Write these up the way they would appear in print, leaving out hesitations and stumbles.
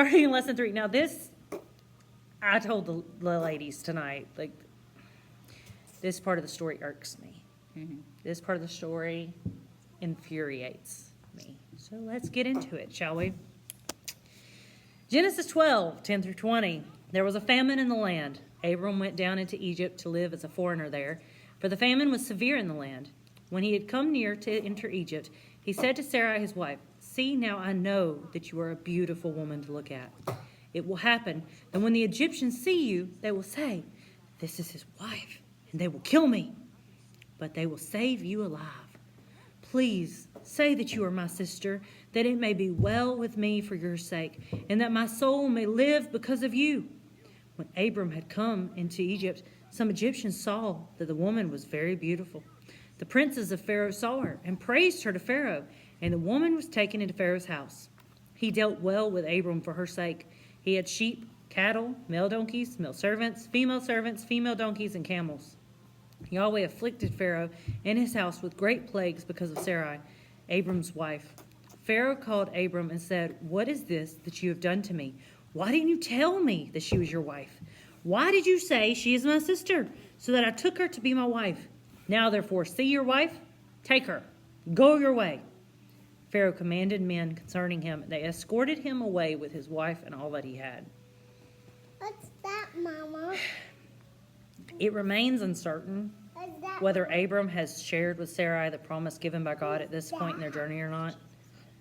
starting in lesson 3. Now this, I told the ladies tonight, like, this part of the story irks me. Mm-hmm. This part of the story infuriates me. So let's get into it, shall we? Genesis 12, 10 through 20. There was a famine in the land. Abram went down into Egypt to live as a foreigner there, for the famine was severe in the land. When he had come near to enter Egypt, he said to Sarai his wife, "See, now I know that you are a beautiful woman to look at. It will happen that when the Egyptians see you, they will say, 'This is his wife,' and they will kill me. But they will save you alive. Please say that you are my sister, that it may be well with me for your sake, and that my soul may live because of you." When Abram had come into Egypt, some Egyptians saw that the woman was very beautiful. The princes of Pharaoh saw her and praised her to Pharaoh, and the woman was taken into Pharaoh's house. He dealt well with Abram for her sake. He had sheep, cattle, male donkeys, female servants, female donkeys, and camels. Yahweh afflicted Pharaoh and his house with great plagues because of Sarai, Abram's wife. Pharaoh called Abram and said, "What is this that you have done to me? Why didn't you tell me that she was your wife? Why did you say she is my sister, so that I took her to be my wife? Now, therefore, see your wife, take her, go your way." Pharaoh commanded men concerning him. They escorted him away with his wife and all that he had. What's that, Mama? It remains uncertain What's that? whether Abram has shared with Sarai the promise given by God at this point in their journey or not.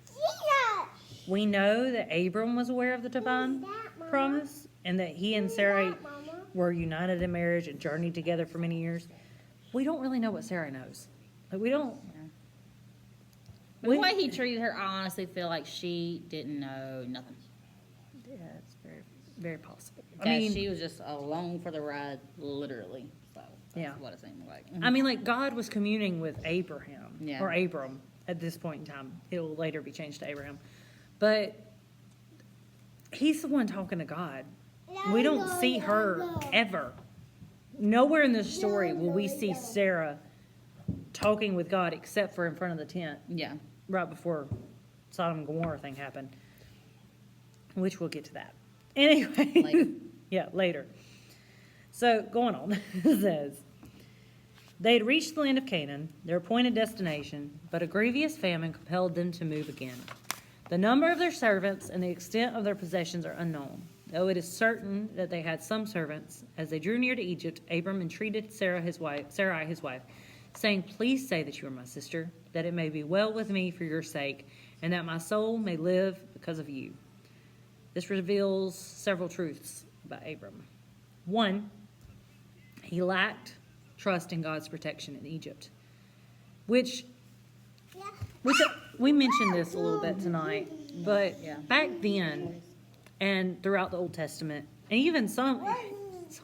Jesus! We know that Abram was aware of the divine promise and that he and Sarai Mama? were united in marriage and journeyed together for many years. We don't really know what Sarai knows. Like, we don't. The way he treated her, I honestly feel like she didn't know nothing. Yeah, it's very, very possible. She was just along for the ride, literally. So that's Yeah. what it seemed like. I mean, like, God was communing with Abraham, Yeah. or Abram at this point in time. It'll later be changed to Abraham. But he's the one talking to God. We don't see her ever. Nowhere in this story will we see Sarah talking with God except for in front of the tent Yeah. right before Sodom and Gomorrah thing happened, which we'll get to that. Anyway. Later. Yeah, later. So, going on, it says, they had reached the land of Canaan, their appointed destination, but a grievous famine compelled them to move again. The number of their servants and the extent of their possessions are unknown, though it is certain that they had some servants. As they drew near to Egypt, Abram entreated Sarai his wife, saying, "Please say that you are my sister, that it may be well with me for your sake, and that my soul may live because of you." This reveals several truths about Abram. One, he lacked trust in God's protection in Egypt, which we mentioned this a little bit tonight, but back then and throughout the Old Testament, and even some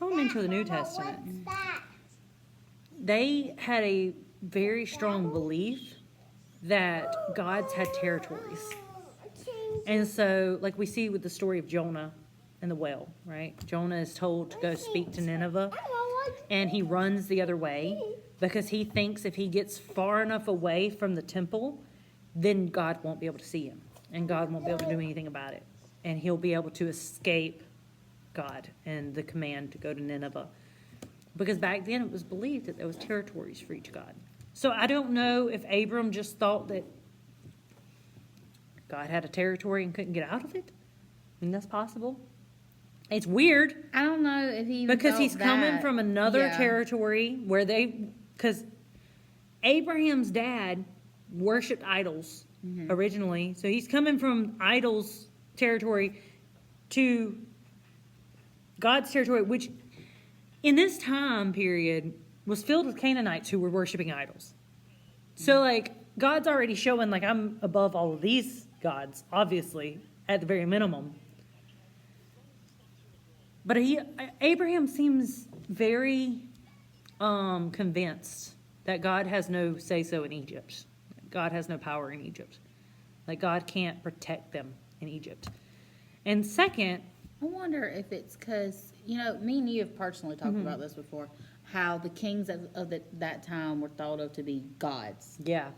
into the New Testament, What's that? they had a very strong belief that gods had territories. And so, like we see with the story of Jonah and the well, right? Jonah is told to go speak to Nineveh, and he runs the other way because he thinks if he gets far enough away from the temple, then God won't be able to see him, and God won't be able to do anything about it, and he'll be able to escape God and the command to go to Nineveh. Because back then it was believed that there was territories for each god. So I don't know if Abram just thought that God had a territory and couldn't get out of it. I mean, that's possible. It's weird I don't know if he even because felt he's coming that. from another Yeah. territory where because Abraham's dad worshipped idols originally. So he's coming from idols territory to God's territory, which in this time period was filled with Canaanites who were worshiping idols. So, like, God's already showing, like, I'm above all of these gods, obviously, at the very minimum. But Abraham seems very convinced that God has no say-so in Egypt. God has no power in Egypt. Like, God can't protect them in Egypt. And second, I wonder if it's because, me and you have personally talked about this before, how the kings of that time were thought of to be gods yeah,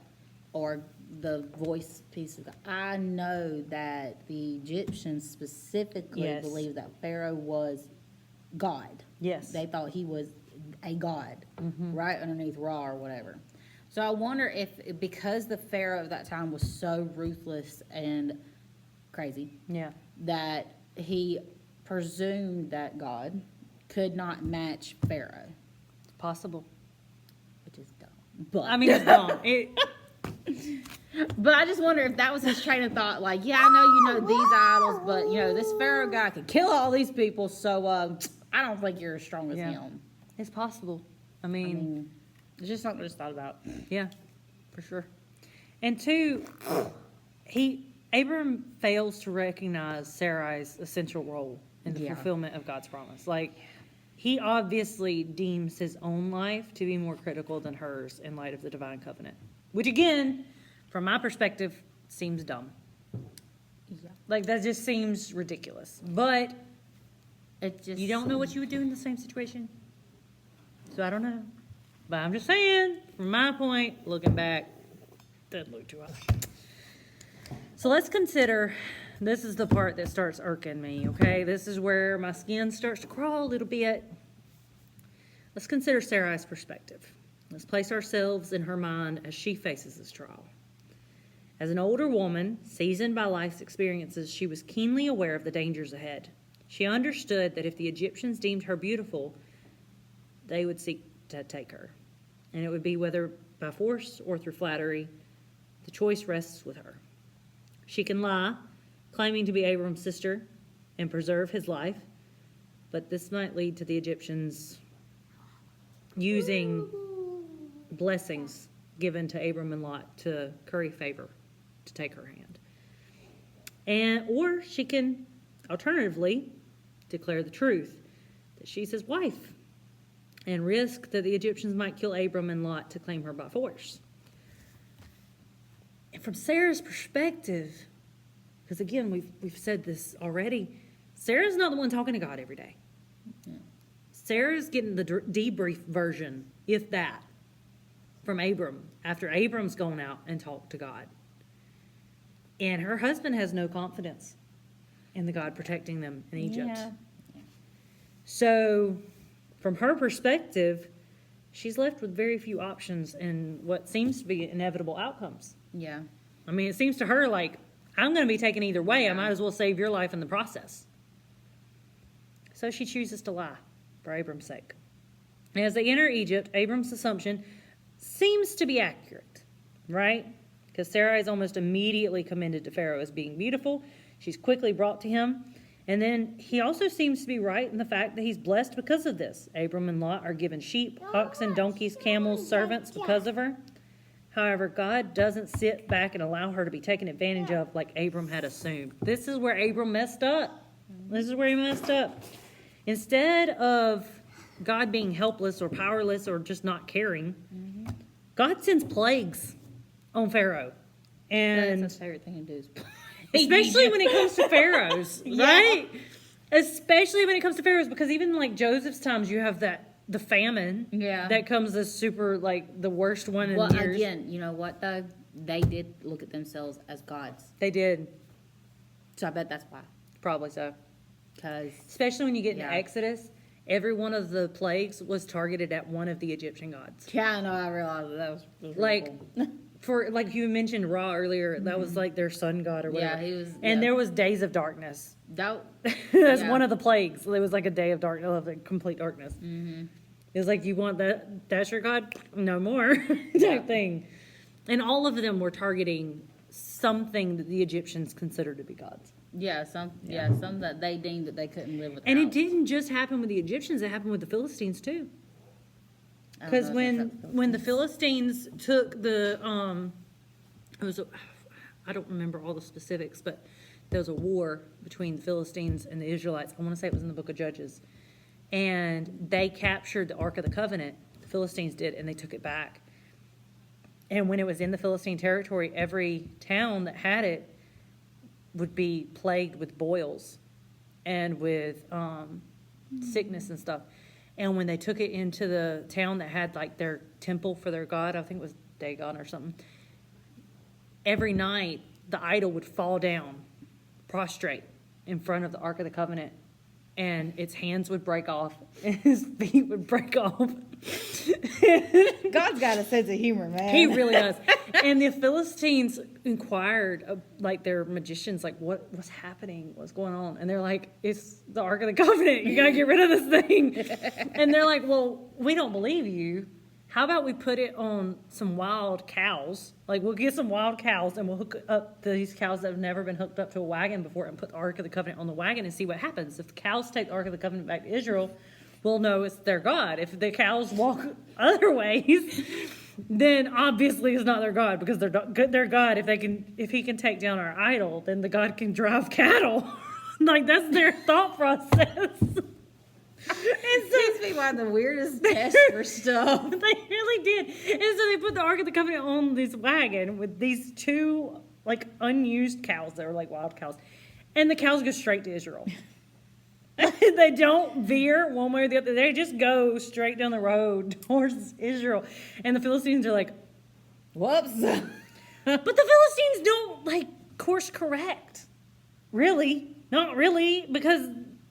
or the voice piece of God. I know that the Egyptians specifically Yes. believed that Pharaoh was God. Yes. They thought he was a god, Mm-hmm. right underneath Ra or whatever. So I wonder if, because the Pharaoh of that time was so ruthless and crazy, Yeah. that he presumed that God could not match Pharaoh, It's possible. which is dumb. But I mean, it's dumb. but I just wonder if that was his train of thought. Like, yeah, I know you know these idols, but you know this Pharaoh guy could kill all these people. So I don't think you're as strong as Yeah. him. It's possible. I I mean, mean, it's just something I just thought about. yeah, for sure. And two, Abram fails to recognize Sarai's essential role in the Yeah. fulfillment of God's promise. Like, he obviously deems his own life to be more critical than hers in light of the divine covenant, which again, from my perspective, seems dumb. Yeah, Like, that just seems ridiculous. But it just you don't know what you would do in the same situation. So I don't know. But I'm just saying, from my point, looking back, doesn't look too high. So let's consider, this is the part that starts irking me, okay? This is where my skin starts to crawl a little bit. Let's consider Sarai's perspective. Let's place ourselves in her mind as she faces this trial. As an older woman, seasoned by life's experiences, she was keenly aware of the dangers ahead. She understood that if the Egyptians deemed her beautiful, they would seek to take her. And it would be whether by force or through flattery. The choice rests with her. She can lie, claiming to be Abram's sister, and preserve his life, but this might lead to the Egyptians using blessings given to Abram and Lot to curry favor, to take her hand. Or she can, alternatively, declare the truth, that she's his wife, and risk that the Egyptians might kill Abram and Lot to claim her by force. And from Sarah's perspective, because again, we've said this already, Sarah's not the one talking to God every day. Sarah's getting the debrief version, if that, from Abram, after Abram's gone out and talked to God. And her husband has no confidence in the God protecting them in Egypt. Yeah. So, from her perspective, she's left with very few options and what seems to be inevitable outcomes. Yeah. I mean, it seems to her like, I'm going to be taken either way. I might as well save your life in the process. So she chooses to lie for Abram's sake. As they enter Egypt, Abram's assumption seems to be accurate, right? Because Sarai is almost immediately commended to Pharaoh as being beautiful. She's quickly brought to him. And then he also seems to be right in the fact that he's blessed because of this. Abram and Lot are given sheep, oxen, donkeys, camels, servants because of her. However, God doesn't sit back and allow her to be taken advantage of like Abram had assumed. This is where Abram messed up. This is where he messed up. Instead of God being helpless or powerless or just not caring, God sends plagues on Pharaoh. And That's his favorite thing to do is especially when it comes to pharaohs, right? Especially when it comes to pharaohs, because even like Joseph's times, you have the famine that comes as super like the worst one in Well, years. again, you know what though? They did look at themselves as gods, They did, so I bet that's why. probably so. Because Especially when you get into Yeah. Exodus, every one of the plagues was targeted at one of the Egyptian gods. yeah, I know. I realized that was really Like cool. for like you mentioned Ra earlier, that was like their sun god or whatever. Yeah, he was. And yeah. there was days of darkness. That, That's Yeah. one of the plagues. There was like a day of darkness, of like complete darkness. Mm-hmm. It was like, you want that? That's your god? No more, type thing. And all of them were targeting something that the Egyptians considered to be gods. some that they deemed that they couldn't live without. And it didn't just happen with the Egyptians; it happened with the Philistines too. I don't Because know if that's when the Philistines took the it was I don't remember all the specifics, but there was a war between the Philistines and the Israelites. I want to say it was in the book of Judges, and they captured the Ark of the Covenant. The Philistines did, and they took it back. And when it was in the Philistine territory, every town that had it would be plagued with boils and with sickness and stuff. And when they took it into the town that had like their temple for their god, I think it was Dagon or something, every night the idol would fall down, prostrate in front of the Ark of the Covenant, and its hands would break off, and his feet would break off. God's got a sense of humor, man. He really does. And the Philistines inquired, like their magicians, like, what's happening? What's going on? And they're like, it's the Ark of the Covenant. You got to get rid of this thing. And they're like, well, we don't believe you. How about we put it on some wild cows? Like, we'll get some wild cows and we'll hook up these cows that have never been hooked up to a wagon before and put the Ark of the Covenant on the wagon and see what happens. If the cows take the Ark of the Covenant back to Israel, we'll know it's their God. If the cows walk other ways, then obviously it's not their God, because their God, if he can take down our idol, then the God can drive cattle. Like, that's their thought process. And so these people have the weirdest test for stuff. They really did. And so they put the Ark of the Covenant on this wagon with these two, like, unused cows that were like wild cows. And the cows go straight to Israel. They don't veer one way or the other. They just go straight down the road towards Israel. And the Philistines are like, Whoops. but the Philistines don't, like, course correct. Really. Not really. Because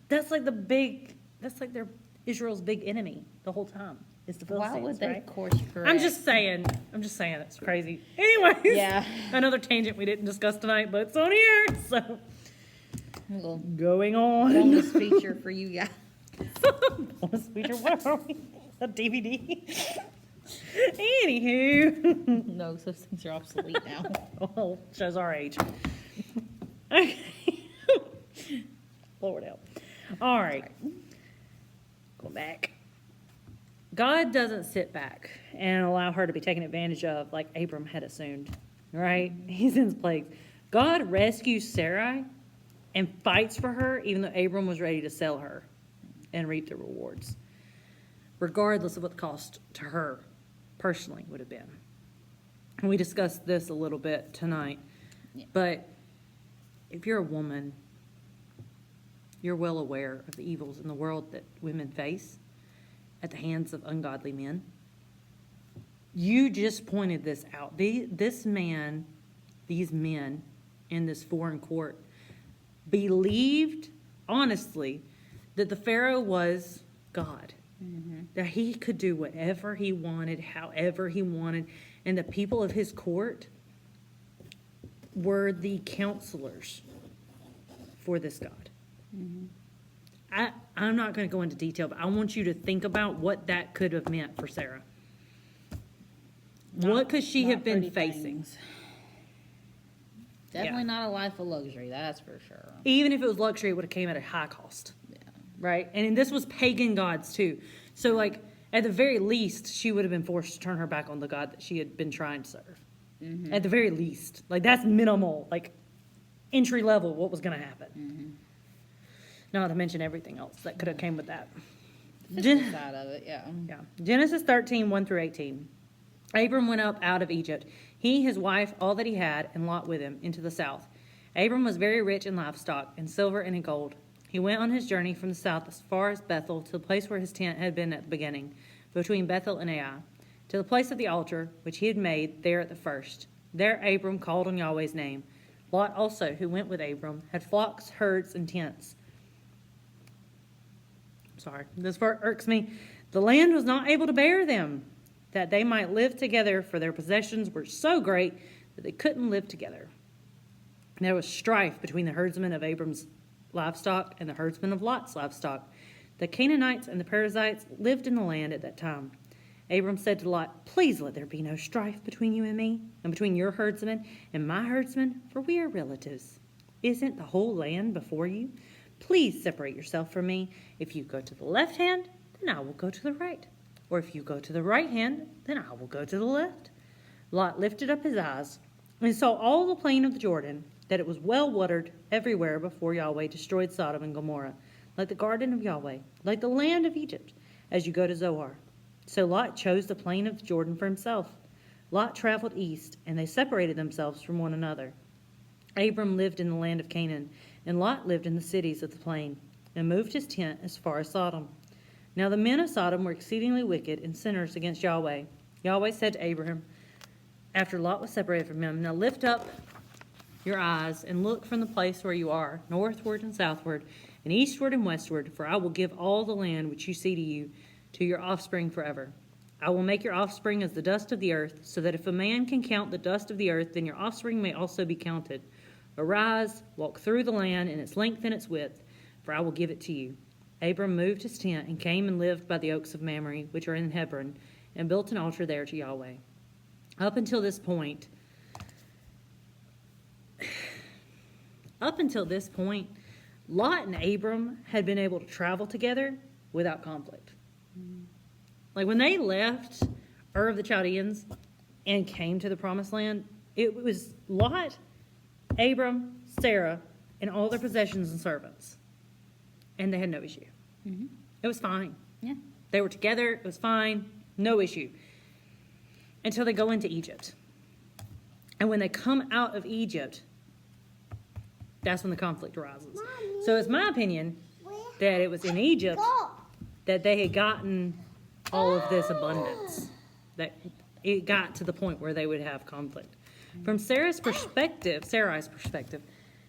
that's like their Israel's big enemy the whole time. It's the Philistines. Why would they right? course correct? I'm just saying it's crazy. Anyways, Yeah. Another tangent we didn't discuss tonight, but it's on here. So Little going on. bonus feature for you guys. Bonus feature. What are we? A DVD. Anywho, No, those things are obsolete now. well, shows our age. Okay. Lord help. All right. Go back. God doesn't sit back and allow her to be taken advantage of like Abram had assumed, right? He sends plagues. God rescues Sarai and fights for her even though Abram was ready to sell her and reap the rewards, regardless of what the cost to her personally would have been. And we discussed this a little bit tonight, but if you're a woman, you're well aware of the evils in the world that women face at the hands of ungodly men. You just pointed this out. These men in this foreign court believed, honestly, that the Pharaoh was God. Mm-hmm. That he could do whatever he wanted, however he wanted. And the people of his court were the counselors for this God. Mm-hmm. I'm not going to go into detail, but I want you to think about what that could have meant for Sarah. What could she have been facing? Things. Definitely not a life of luxury, that's for sure. Even if it was luxury, it would have came at a high cost. Yeah. Right? And this was pagan gods too. So, like, at the very least, she would have been forced to turn her back on the God that she had been trying to serve. Mm-hmm. At the very least. Like, that's minimal, like, entry level, what was going to happen. Mm-hmm. Not to mention everything else that could have came with that. Side of it, yeah. Genesis 13, 1 through 18. Abram went up out of Egypt, he, his wife, all that he had, and Lot with him, into the south. Abram was very rich in livestock, in silver and in gold. He went on his journey from the south as far as Bethel, to the place where his tent had been at the beginning, between Bethel and Ai, to the place of the altar which he had made there at the first. There Abram called on Yahweh's name. Lot also, who went with Abram, had flocks, herds, and tents. Sorry, this part irks me. The land was not able to bear them, that they might live together, for their possessions were so great that they couldn't live together. There was strife between the herdsmen of Abram's livestock and the herdsmen of Lot's livestock. The Canaanites and the Perizzites lived in the land at that time. Abram said to Lot, "Please let there be no strife between you and me, and between your herdsmen and my herdsmen, for we are relatives. Isn't the whole land before you? Please separate yourself from me. If you go to the left hand, then I will go to the right. Or if you go to the right hand, then I will go to the left." Lot lifted up his eyes and saw all the plain of the Jordan, that it was well watered everywhere before Yahweh destroyed Sodom and Gomorrah, like the garden of Yahweh, like the land of Egypt, as you go to Zoar. So Lot chose the plain of the Jordan for himself. Lot traveled east, and they separated themselves from one another. Abram lived in the land of Canaan, and Lot lived in the cities of the plain, and moved his tent as far as Sodom. Now the men of Sodom were exceedingly wicked and sinners against Yahweh. Yahweh said to after Lot was separated from him, now lift up your eyes and look from the place where you are, northward and southward, and eastward and westward, for I will give all the land which you see to you, to your offspring forever. I will make your offspring as the dust of the earth, so that if a man can count the dust of the earth, then your offspring may also be counted. Arise, walk through the land in its length and its width, for I will give it to you. Abram moved his tent and came and lived by the oaks of Mamre, which are in Hebron, and built an altar there to Yahweh. Up until this point, Lot and Abram had been able to travel together without conflict. Like when they left Ur of the Chaldeans and came to the Promised Land, it was Lot, Abram, Sarah, and all their possessions and servants. And they had no issue. Mm-hmm. It was fine. Yeah. They were together. It was fine. No issue. Until they go into Egypt. And when they come out of Egypt, that's when the conflict arises. Mommy. So it's my opinion that it was in Egypt Go. that they had gotten all of this abundance. That it got to the point where they would have conflict. From Sarai's perspective,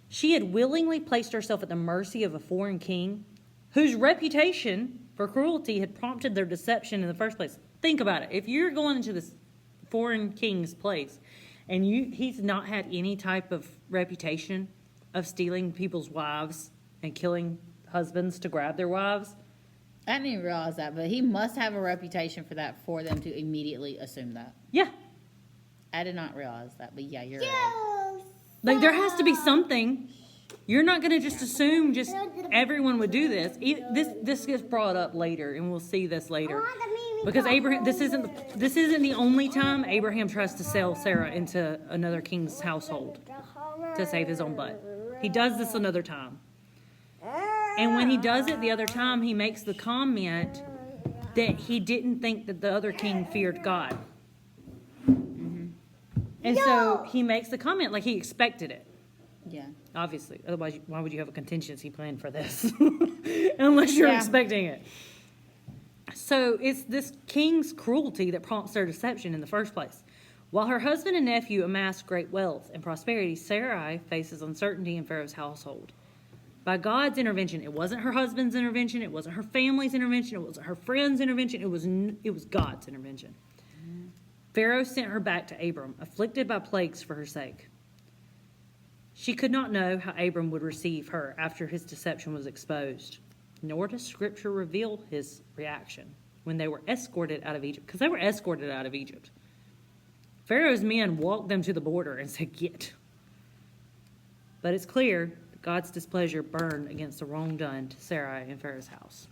she had willingly placed herself at the mercy of a foreign king whose reputation for cruelty had prompted their deception in the first place. Think about it. If you're going into this foreign king's place and he's not had any type of reputation of stealing people's wives and killing husbands to grab their wives. I didn't even realize that, but he must have a reputation for that for them to immediately assume that. Yeah. I did not realize that, but yeah, you're right. Like there has to be something. You're not going to just assume just everyone would do this. This gets brought up later, and we'll see this later. Because Abraham, this isn't the only time Abraham tries to sell Sarah into another king's household to save his own butt. He does this another time. And when he does it the other time, he makes the comment that he didn't think that the other king feared God. And so he makes the comment like he expected it. Yeah. Obviously. Otherwise, why would you have a contingency plan for this? Unless you're expecting it. So it's this king's cruelty that prompts their deception in the first place. While her husband and nephew amass great wealth and prosperity, Sarai faces uncertainty in Pharaoh's household. By God's intervention, it wasn't her husband's intervention, it wasn't her family's intervention, it wasn't her friend's intervention, it was God's intervention. Pharaoh sent her back to Abram, afflicted by plagues for her sake. She could not know how Abram would receive her after his deception was exposed, nor does Scripture reveal his reaction when they were escorted out of Egypt, because they were escorted out of Egypt. Pharaoh's men walked them to the border and said, "Get." But it's clear that God's displeasure burned against the wrong done to Sarai and Pharaoh's house.